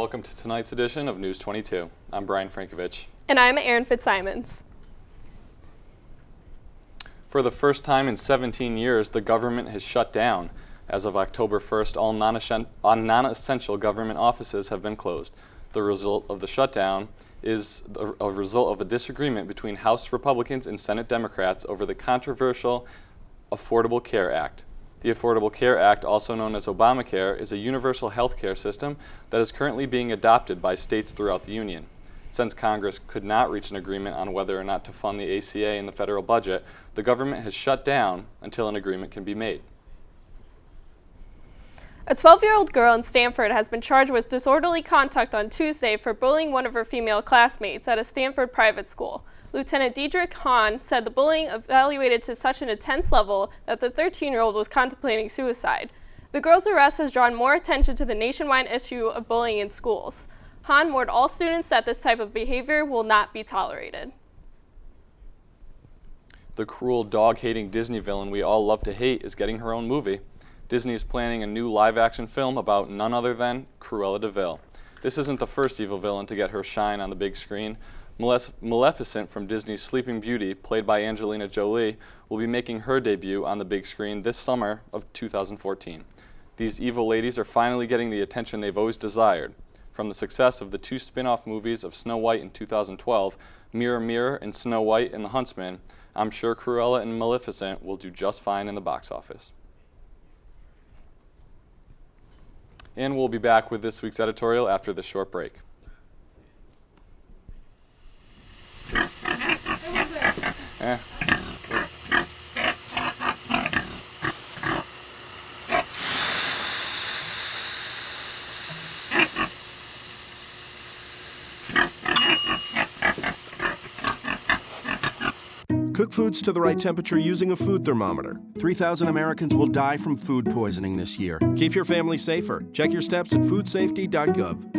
welcome to tonight's edition of News 22. I'm Bryan Frankovitch. And I'm Erin Fitzsimonds. For the first time in 17 years, the government has shut down. As of October 1st, all non-essential government offices have been closed. The result of the shutdown is a result of a disagreement between House Republicans and Senate Democrats over the controversial Affordable Care Act. The Affordable Care Act, also known as Obamacare, is a universal health care system that is currently being adopted by states throughout the Union. Since Congress could not reach an agreement on whether or not to fund the ACA in the federal budget, the government has shut down until an agreement can be made. A 12-year-old girl in Stanford has been charged with disorderly conduct on Tuesday for bullying one of her female classmates at a Stanford private school. Lieutenant Diedrich Hahn said the bullying escalated to such an intense level that the 13-year-old was contemplating suicide. The girl's arrest has drawn more attention to the nationwide issue of bullying in schools. Hahn warned all students that this type of behavior will not be tolerated. The cruel, dog-hating Disney villain we all love to hate is getting her own movie. Disney is planning a new live-action film about none other than Cruella de Vil. This isn't the first evil villain to get her shine on the big screen. Maleficent from Disney's Sleeping Beauty, played by Angelina Jolie, will be making her debut on the big screen this summer of 2014. These evil ladies are finally getting the attention they've always desired. From the success of the two spin-off movies of Snow White in 2012, Mirror Mirror and Snow White and the Huntsman, I'm sure Cruella and Maleficent will do just fine in the box office. And we'll be back with this week's editorial after this short break. Cook foods to the right temperature using a food thermometer. 3,000 Americans will die from food poisoning this year. Keep your family safer. Check your steps at foodsafety.gov.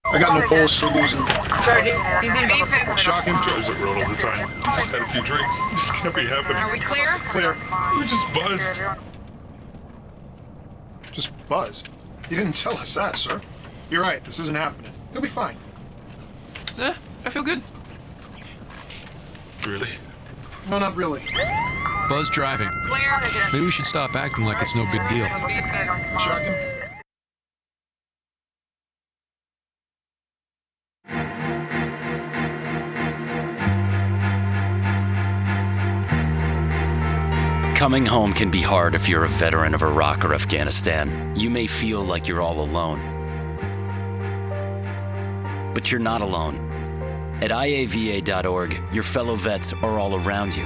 I got no pulse, so losing. He's in vaping. Shocking. Drives it road all the time. Just had a few drinks. This can't be happening. Are we clear? Clear. We just buzzed. Just buzzed? You didn't tell us that, sir. You're right. This isn't happening. He'll be fine. I feel good. Really? No, not really. Buzz driving. Clear. Maybe we should stop acting like it's no big deal. Shocking. Coming home can be hard if you're a veteran of Iraq or Afghanistan. You may feel like you're all alone. But you're not alone. At iava.org, your fellow vets are all around you.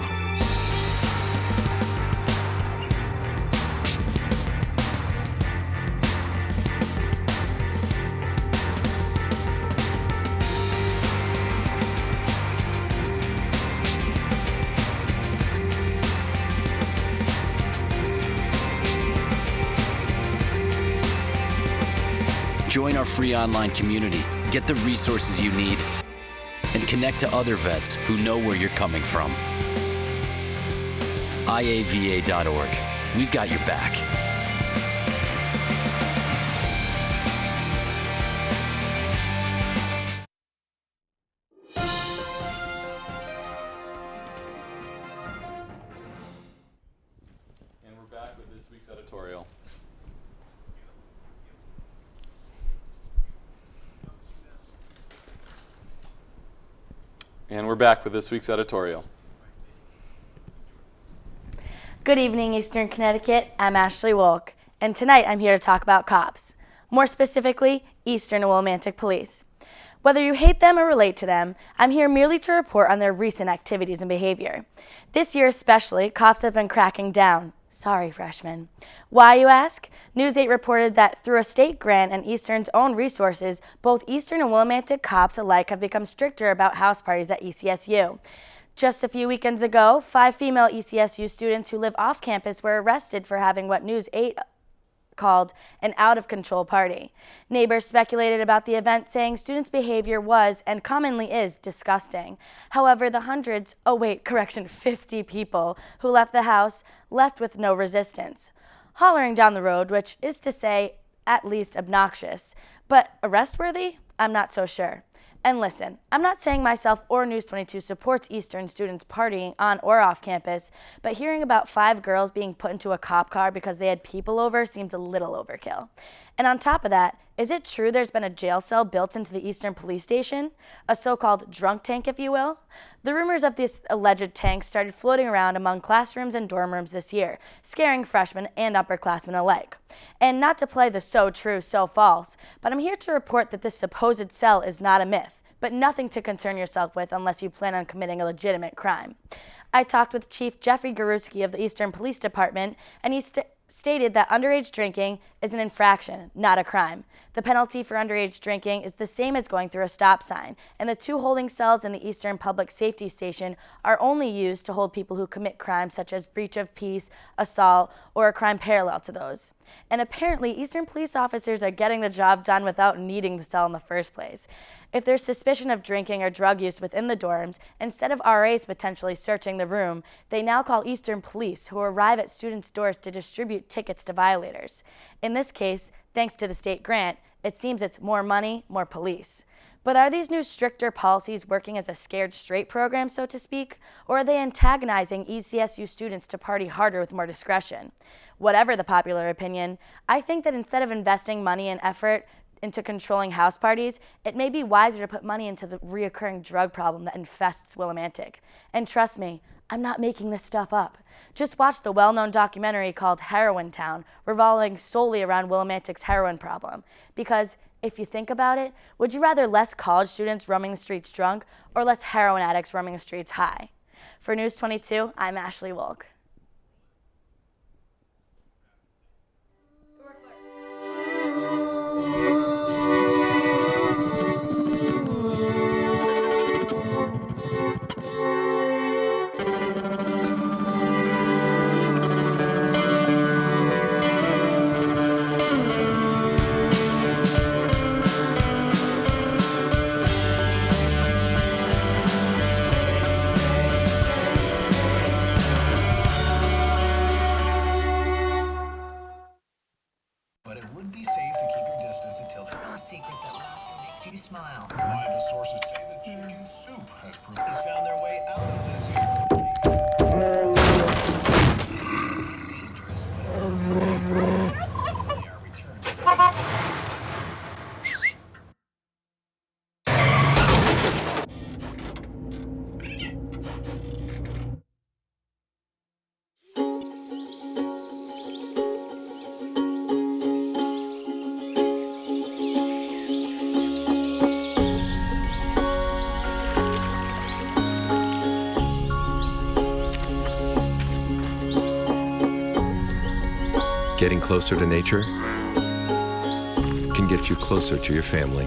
Join our free online community, get the resources you need, and connect to other vets who know where you're coming from. iava.org. We've got your back. And we're back with this week's editorial. Good evening, Eastern Connecticut. I'm Ashley Wolk, and tonight I'm here to talk about cops. More specifically, Eastern and Willimantic Police. Whether you hate them or relate to them, I'm here merely to report on their recent activities and behavior. This year especially, cops have been cracking down. Sorry, freshmen. Why, you ask? News 8 reported that through a state grant and Eastern's own resources, both Eastern and Willimantic cops alike have become stricter about house parties at ECSU. Just a few weekends ago, 5 female ECSU students who live off campus were arrested for having what News 8 called an out-of-control party. Neighbors speculated about the event, saying students' behavior was, and commonly is, disgusting. However, the 50 people who left the house left with no resistance. Hollering down the road, which is to say, at least obnoxious. But arrest-worthy? I'm not so sure. And listen, I'm not saying myself or News 22 supports Eastern students partying on or off campus, but hearing about 5 girls being put into a cop car because they had people over seems a little overkill. And on top of that, is it true there's been a jail cell built into the Eastern Police Station? A so-called drunk tank, if you will? The rumors of this alleged tank started floating around among classrooms and dorm rooms this year, scaring freshmen and upperclassmen alike. And not to play the so true, so false, but I'm here to report that this supposed cell is not a myth, but nothing to concern yourself with unless you plan on committing a legitimate crime. I talked with Chief Jeffrey Garuski of the Eastern Police Department, and he stated that underage drinking is an infraction, not a crime. The penalty for underage drinking is the same as going through a stop sign, and the 2 holding cells in the Eastern Public Safety Station are only used to hold people who commit crimes such as breach of peace, assault, or a crime parallel to those. And apparently, Eastern police officers are getting the job done without needing the cell in the first place. If there's suspicion of drinking or drug use within the dorms, instead of RAs potentially searching the room, they now call Eastern police, who arrive at students' doors to distribute tickets to violators. In this case, thanks to the state grant, it seems it's more money, more police. But are these new stricter policies working as a scared straight program, so to speak, or are they antagonizing ECSU students to party harder with more discretion? Whatever the popular opinion, I think that instead of investing money and effort into controlling house parties, it may be wiser to put money into the reoccurring drug problem that infests Willimantic. And trust me, I'm not making this stuff up. Just watch the well-known documentary called Heroin Town, revolving solely around Willimantic's heroin problem. Because if you think about it, would you rather less college students roaming the streets drunk or less heroin addicts roaming the streets high? For News 22, I'm Ashley Wolk. But it would be safe to keep your distance until the no secret that laughter makes you smile. Reliable sources say that chicken soup has proven Has found their way out of this dangerous, but until they are returned. Getting closer to nature can get you closer to your family.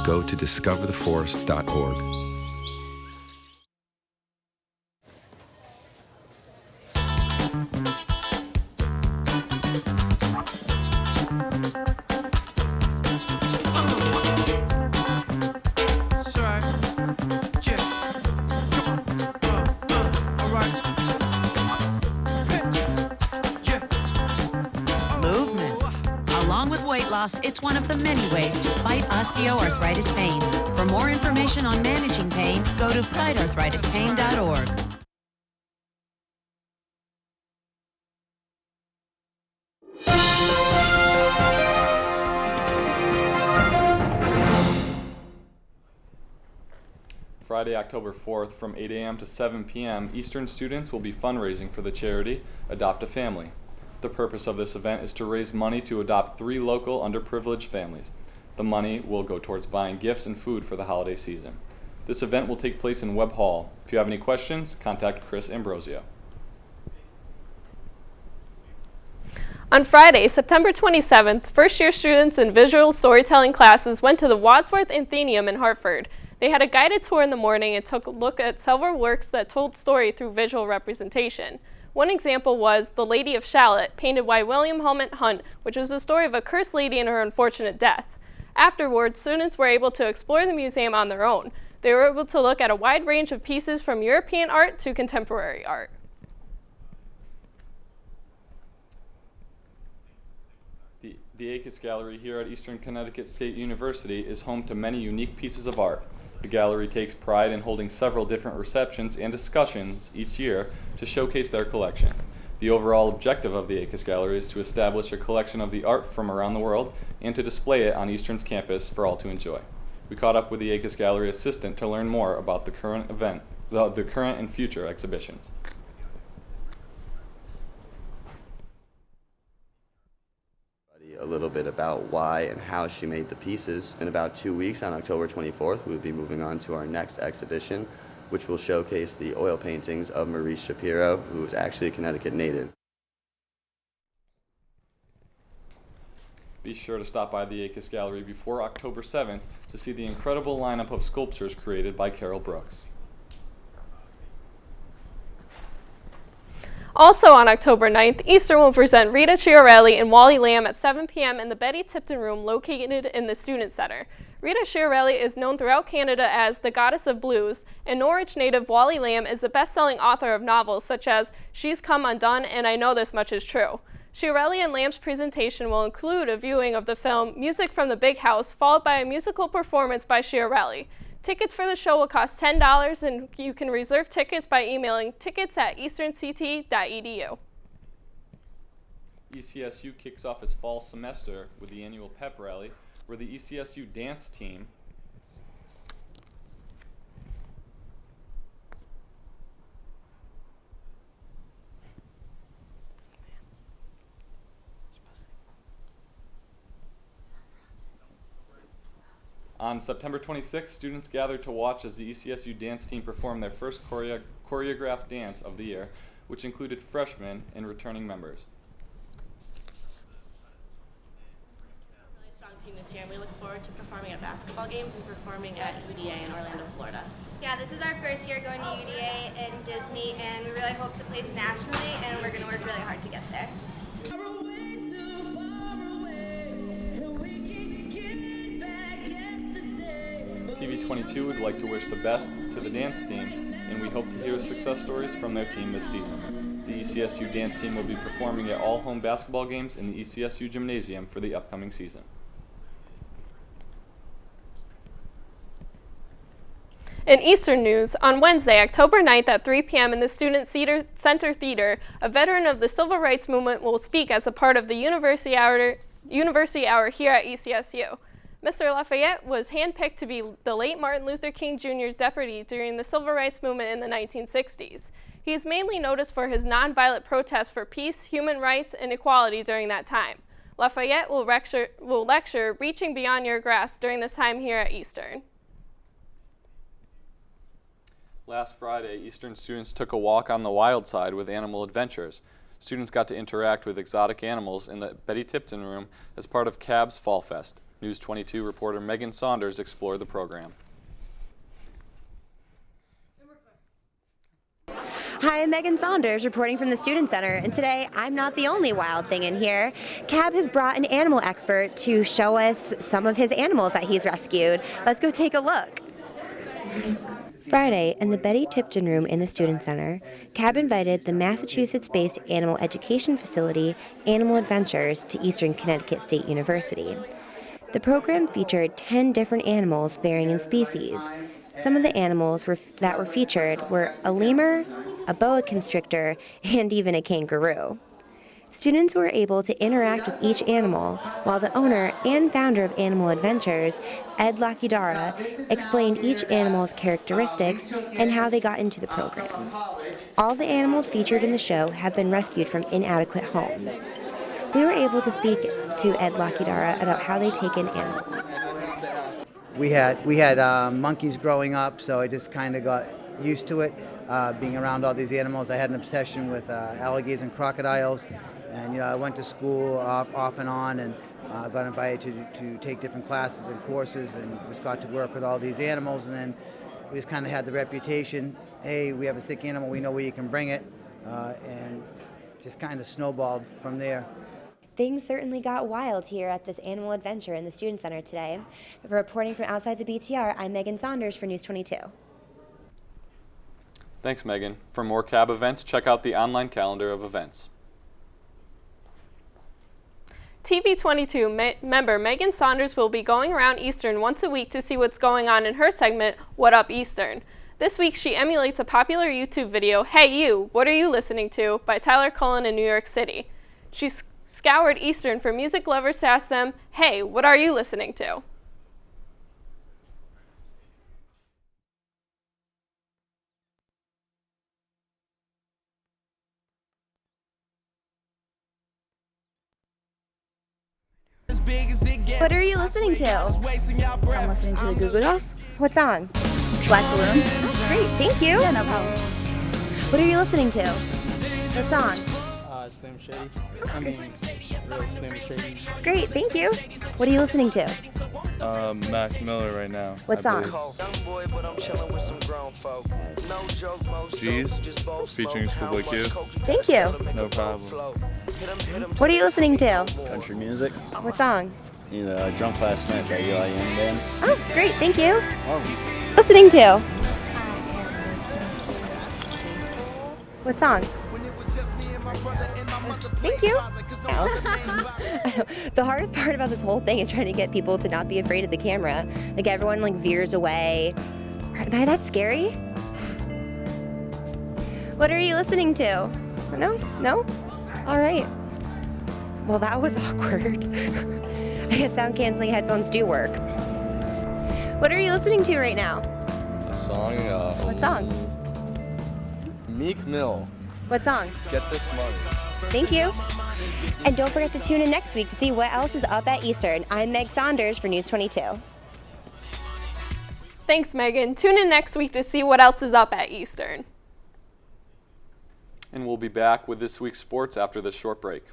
Go to discovertheforest.org. It's one of the many ways to fight osteoarthritis pain. For more information on managing pain, go to fightarthritispain.org. Friday, October 4th, from 8 a.m. to 7 p.m., Eastern students will be fundraising for the charity Adopt a Family. The purpose of this event is to raise money to adopt 3 local underprivileged families. The money will go towards buying gifts and food for the holiday season. This event will take place in Webb Hall. If you have any questions, contact Chris Ambrosio. On Friday, September 27th, first-year students in visual storytelling classes went to the Wadsworth Athenaeum in Hartford. They had a guided tour in the morning and took a look at several works that told story through visual representation. One example was The Lady of Shalott, painted by William Helmut Hunt, which was the story of a cursed lady and her unfortunate death. Afterwards, students were able to explore the museum on their own. They were able to look at a wide range of pieces from European art to contemporary art. The Akis Gallery here at Eastern Connecticut State University is home to many unique pieces of art. The gallery takes pride in holding several different receptions and discussions each year to showcase their collection. The overall objective of the Akis Gallery is to establish a collection of the art from around the world and to display it on Eastern's campus for all to enjoy. We caught up with the Akis Gallery assistant to learn more about the current and future exhibitions. A little bit about why and how she made the pieces. In about 2 weeks, on October 24th, we'll be moving on to our next exhibition, which will showcase the oil paintings of Maurice Shapiro, who is actually a Connecticut native. Be sure to stop by the Akis Gallery before October 7th to see the incredible lineup of sculptures created by Carol Brooks. Also on October 9th, Eastern will present Rita Chiarelli and Wally Lamb at 7 p.m. in the Betty Tipton Room located in the Student Center. Rita Chiarelli is known throughout Canada as the Goddess of Blues, and Norwich native Wally Lamb is the best-selling author of novels such as She's Come Undone and I Know This Much Is True. Chiarelli and Lamb's presentation will include a viewing of the film Music from the Big House, followed by a musical performance by Chiarelli. Tickets for the show will cost $10, and you can reserve tickets by emailing tickets@easternct.edu. ECSU kicks off its fall semester with the annual pep rally, where the ECSU dance team On September 26th, students gathered to watch as the ECSU dance team performed their first choreographed dance of the year, which included freshmen and returning members. Really strong team this year, and we look forward to performing at basketball games and performing at UDA in Orlando, Florida. Yeah, this is our first year going to UDA and Disney, and we really hope to place nationally, and we're going to work really hard to get there. TV22 would like to wish the best to the dance team, and we hope to hear success stories from their team this season. The ECSU dance team will be performing at all home basketball games in the ECSU gymnasium for the upcoming season. In Eastern news, on Wednesday, October 9th at 3 p.m. in the Student Center Theater, a veteran of the Civil Rights Movement will speak as a part of the University Hour here at ECSU. Mr. Lafayette was handpicked to be the late Martin Luther King Jr.'s deputy during the Civil Rights Movement in the 1960s. He is mainly noticed for his nonviolent protest for peace, human rights, and equality during that time. Lafayette will lecture Reaching Beyond Your Grasp during this time here at Eastern. Last Friday, Eastern students took a walk on the wild side with Animal Adventures. Students got to interact with exotic animals in the Betty Tipton Room as part of CAB's Fall Fest. News 22 reporter Megan Saunders explored the program. Hi, I'm Megan Saunders reporting from the Student Center, and today I'm not the only wild thing in here. CAB has brought an animal expert to show us some of his animals that he's rescued. Let's go take a look. Friday, in the Betty Tipton Room in the Student Center, CAB invited the Massachusetts-based animal education facility, Animal Adventures, to Eastern Connecticut State University. The program featured 10 different animals varying in species. Some of the animals that were featured were a lemur, a boa constrictor, and even a kangaroo. Students were able to interact with each animal, while the owner and founder of Animal Adventures, Ed Lakidara, explained each animal's characteristics and how they got into the program. All the animals featured in the show have been rescued from inadequate homes. We were able to speak to Ed Lakidara about how they take in animals. We had monkeys growing up, so I just kind of got used to it. Being around all these animals, I had an obsession with alligators and crocodiles, and I went to school off and on, and got invited to take different classes and courses, and just got to work with all these animals. And then we just kind of had the reputation, hey, we have a sick animal, we know where you can bring it, and just kind of snowballed from there. Things certainly got wild here at this animal adventure in the Student Center today. Reporting from outside the BTR, I'm Megan Saunders for News 22. Thanks, Megan. For more CAB events, check out the online calendar of events. TV22 member Megan Saunders will be going around Eastern once a week to see what's going on in her segment, What Up Eastern? This week she emulates a popular YouTube video, Hey You, What Are You Listening To? By Tyler Cullen in New York City. She scoured Eastern for music lovers to ask them, hey, what are you listening to? What are you listening to? I'm listening to the Goo Goo Dolls. What song? Black Balloon. Oh, great, thank you. Yeah, no problem. What are you listening to? What song? Slim Shady. I mean, real Slim Shady. Great, thank you. What are you listening to? Mac Miller right now. What song? G's, featuring Schoolboy Q. Thank you. No problem. What are you listening to? Country music. What song? Drunk Last Night by Eli Young Band. Oh, great, thank you. Listening to? What song? Thank you. The hardest part about this whole thing is trying to get people to not be afraid of the camera. Like everyone veers away. Am I that scary? What are you listening to? No? No? All right. Well, that was awkward. I guess sound canceling headphones do work. What are you listening to right now? A song. What song? Meek Mill. What song? Get This Money. Thank you. And don't forget to tune in next week to see what else is up at Eastern. I'm Meg Saunders for News 22. Thanks, Megan. Tune in next week to see what else is up at Eastern. And we'll be back with this week's sports after this short break.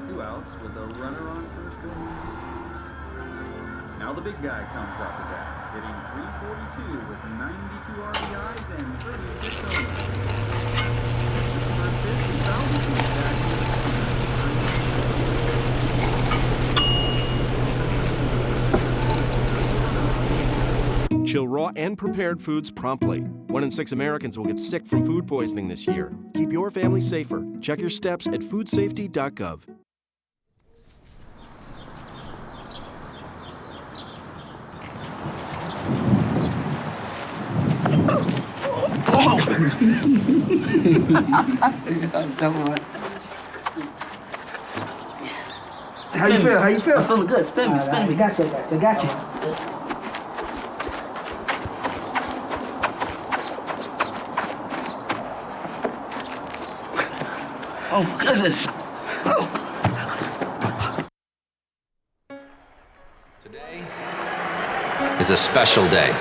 Two outs with a runner on first base. Now the big guy comes up to bat, hitting .342 with 92 RBIs and 36 homers. Chill raw and prepared foods promptly. 1 in 6 Americans will get sick from food poisoning this year. Keep your family safer. Check your steps at foodsafety.gov. How you feel? How you feel? I'm feeling good. Spin me, spin me. Gotcha. Oh, goodness. Oh. Today is a special day.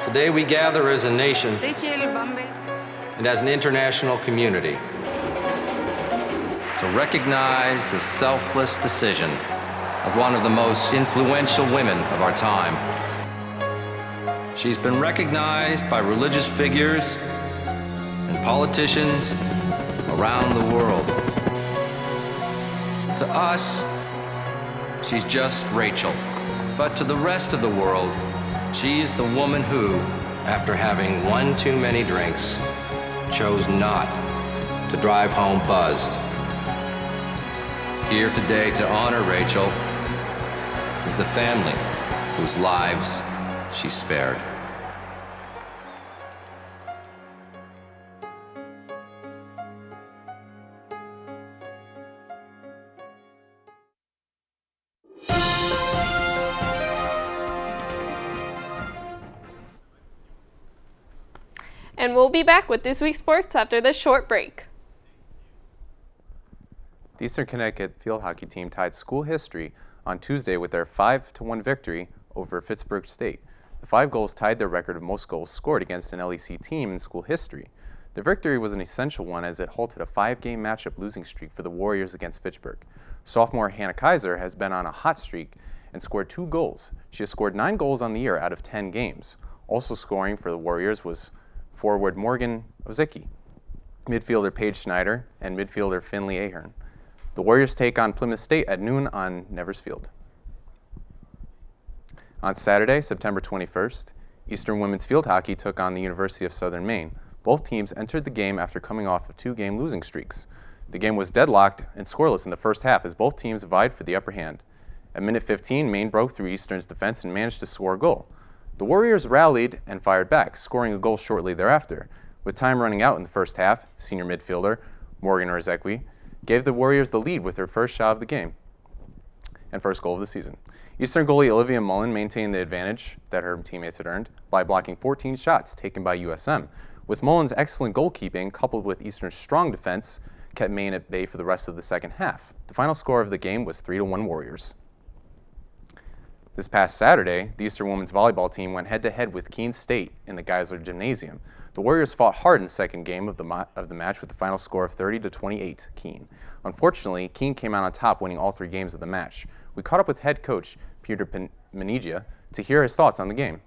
Today we gather as a nation and as an international community to recognize the selfless decision of one of the most influential women of our time. She's been recognized by religious figures and politicians around the world. To us, she's just Rachel. But to the rest of the world, she's the woman who, after having one too many drinks, chose not to drive home buzzed. Here today to honor Rachel is the family whose lives she spared. And we'll be back with this week's sports after this short break. The Eastern Connecticut field hockey team tied school history on Tuesday with their 5-1 victory over Pittsburgh State. The 5 goals tied their record of most goals scored against an LEC team in school history. The victory was an essential one as it halted a 5-game matchup losing streak for the Warriors against Fitchburg. Sophomore Hannah Kaiser has been on a hot streak and scored 2 goals. She has scored 9 goals on the year out of 10 games. Also scoring for the Warriors was forward Morgan Ozicki, midfielder Paige Schneider, and midfielder Finley Ahern. The Warriors take on Plymouth State at noon on Nevers Field. On Saturday, September 21st, Eastern women's field hockey took on the University of Southern Maine. Both teams entered the game after coming off of 2-game losing streaks. The game was deadlocked and scoreless in the first half as both teams vied for the upper hand. At minute 15, Maine broke through Eastern's defense and managed to score a goal. The Warriors rallied and fired back, scoring a goal shortly thereafter. With time running out in the first half, senior midfielder Morgan Ozicki gave the Warriors the lead with her first shot of the game and first goal of the season. Eastern goalie Olivia Mullen maintained the advantage that her teammates had earned by blocking 14 shots taken by USM. With Mullen's excellent goalkeeping, coupled with Eastern's strong defense, kept Maine at bay for the rest of the second half. The final score of the game was 3-1 Warriors. This past Saturday, the Eastern women's volleyball team went head-to-head with Keene State in the Geisler Gymnasium. The Warriors fought hard in the second game of the match with the final score of 30-28 Keene. Unfortunately, Keene came out on top, winning all 3 games of the match. We caught up with head coach Peter Menigia to hear his thoughts on the game.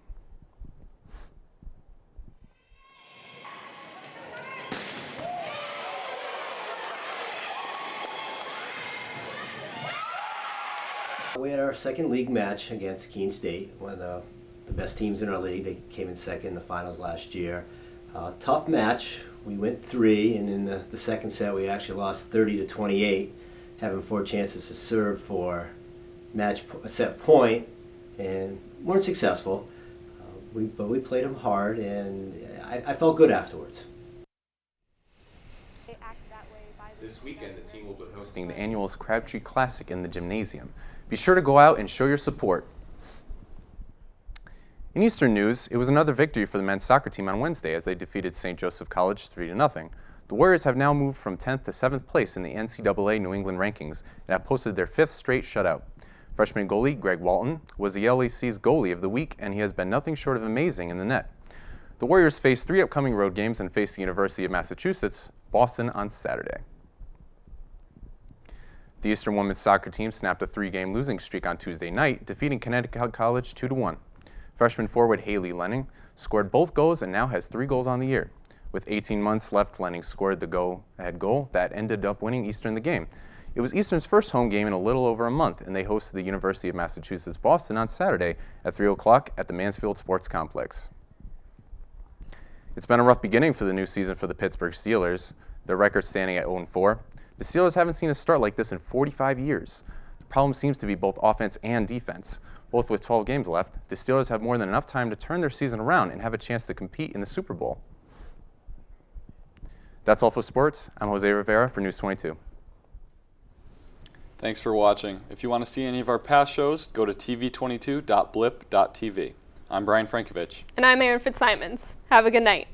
We had our second league match against Keene State, one of the best teams in our league. They came in second in the finals last year. Tough match. We went 3, and in the second set we actually lost 30-28, having 4 chances to serve for a set point, and weren't successful. But we played them hard, and I felt good afterwards. This weekend, the team will be hosting the annual Crabtree Classic in the Gymnasium. Be sure to go out and show your support. In Eastern news, it was another victory for the men's soccer team on Wednesday as they defeated St. Joseph College 3-0. The Warriors have now moved from 10th to 7th place in the NCAA New England rankings and have posted their 5th straight shutout. Freshman goalie Greg Walton was the LAC's goalie of the week, and he has been nothing short of amazing in the net. The Warriors face 3 upcoming road games and face the University of Massachusetts, Boston on Saturday. The Eastern women's soccer team snapped a 3-game losing streak on Tuesday night, defeating Connecticut College 2-1. Freshman forward Haley Lenning scored both goals and now has 3 goals on the year. With 18 months left, Lenning scored the go-ahead goal that ended up winning Eastern the game. It was Eastern's first home game in a little over a month, and they hosted the University of Massachusetts Boston on Saturday at 3 o'clock at the Mansfield Sports Complex. It's been a rough beginning for the new season for the Pittsburgh Steelers. Their record standing at 0-4. The Steelers haven't seen a start like this in 45 years. The problem seems to be both offense and defense. Both with 12 games left, the Steelers have more than enough time to turn their season around and have a chance to compete in the Super Bowl. That's all for sports. I'm Jose Rivera for News 22. Thanks for watching. If you want to see any of our past shows, go to tv22.blip.tv. I'm Bryan Frankovitch. And I'm Erin Fitzsimonds. Have a good night.